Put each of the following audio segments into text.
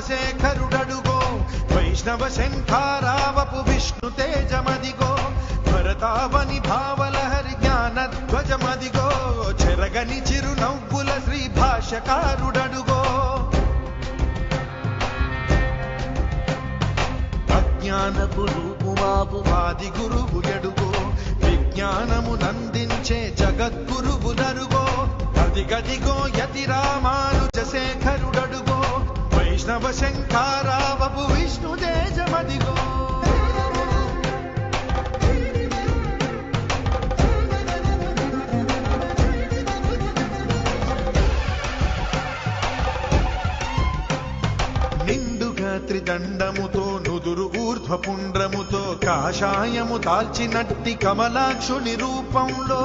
రామానుజశేఖరుడడుగో వైష్ణవ శంఖారావపు విష్ణు తేజమదిగో భరతావని భావలహరి జ్ఞానధ్వజమదిగో చెరగని చిరునవ్వుల శ్రీ భాష్యకారుడడుగో అజ్ఞానపు రూపుమాపు ఆది గురువు ఎడుగో విజ్ఞానమునందించే జగద్గురువులరుగో అదిగదిగో యతి రామానుజశేఖరుడడుగో వైష్ణవ శంఖారావపు విష్ణు తేజమదిగో నిండుగా త్రిదండముతో నుదురు ఊర్ధ్వపుండ్రముతో కాషాయము దాల్చినట్టి కమలాక్షుని రూపంలో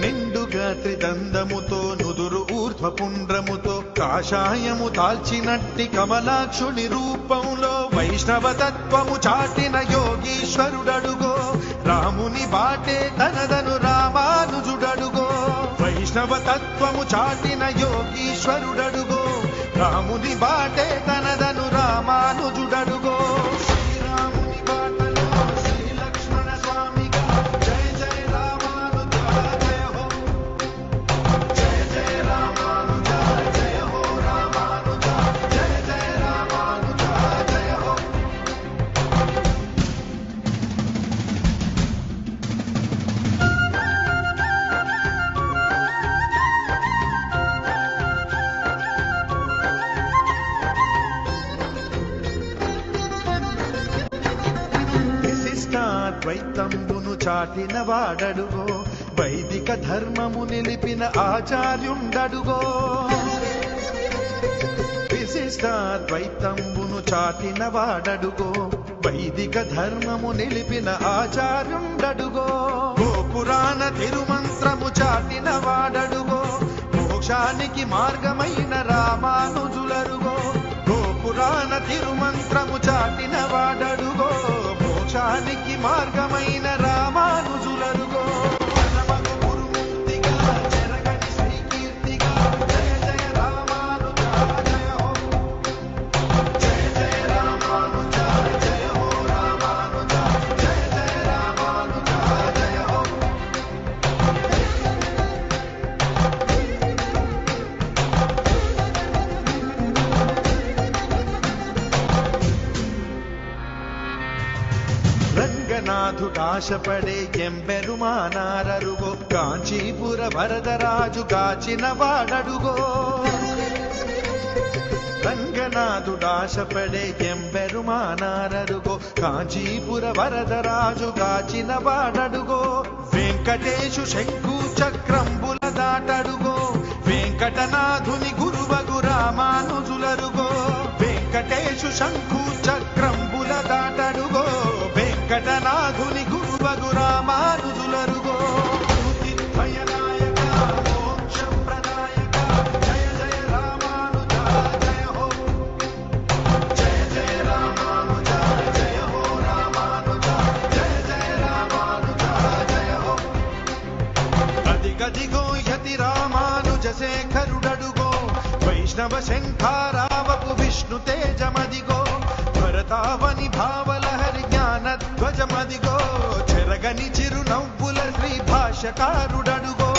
నిండుగా త్రిదండముతో నుదురు ఊర్ధ్వపుండ్రముతో కాషాయము దాల్చినట్టి కమలాక్షుని రూపంలో వైష్ణవ తత్వము చాటిన యోగీశ్వరుడడుగో రాముని బాటే తనదను రామానుజుడడుగో వైష్ణవ తత్వము చాటిన యోగీశ్వరుడడుగో రాముని బాటే తనదను రామానుజుడడుగో శ్రీరాముని బాటలో శ్రీ లక్ష్మణ స్వామిగా జయ జయ రామానుజ జయ హో జయ జయ రామానుజ జయ హో రామానుజ జయ జయ రామానుజ జయ హో విశిష్టాద్వైతంబును చాటిన వాడడుగో వైదిక ధర్మము నిలిపిన ఆచార్యుండడుగో విశిష్టాద్వైతంబును చాటిన వాడడుగో వైదిక ధర్మము నిలిపిన ఆచార్యుండడుగో గోపురాణ తిరుమంత్రము చాటిన వాడడుగో మోక్షానికి మార్గమైన రామానుజులరుగో గోపురాణ తిరుమంత్రము చాటిన వాడడుగో మోక్షానికి మార్గమైన రామానుజులరుగో పరమగు గురుమూర్తిగా చెరగని శ్రీకీర్తిగా జయ జయ రామానుజ జయ హో జయ జయ రామానుజ జయ హో రామానుజ జయ జయ రామానుజ జయ హో రంగనాథుడాశపడే ఎంబెరుమానారరుగో కాంచీపుర వరదరాజు కాచిన వాడడుగో రంగనాథుడాశపడే ఎంబెరుమానారరుగో కాంచీపుర వరదరాజు కాచిన వాడడుగో వెంకటేశు శంకు చక్రంబుల దాటడుగో వెంకటనాథుని గురువగు రామానుజులరుగో వెంకటేశు శంకు చక్రంబుల దాటడుగో వెంకటనాథుని గురువగు రామానుజులరుగో భయనాయక మోక్షప్రదాయక జయ జయ రామానుజ జయ హో జయ జయ రామానుజ జయ హో రామానుజ జయ జయ రామానుజ జయ హో అదిగదిగో యతి రామానుజశేఖరుడడుగో వైష్ణవ శంఖారావపు విష్ణు తేజమదిగో భరతావని భావలహరి జ్ఞానధ్వజమదిగో చెరగని చిరునవ్వుల శ్రీ భాష్యకారుడడుగో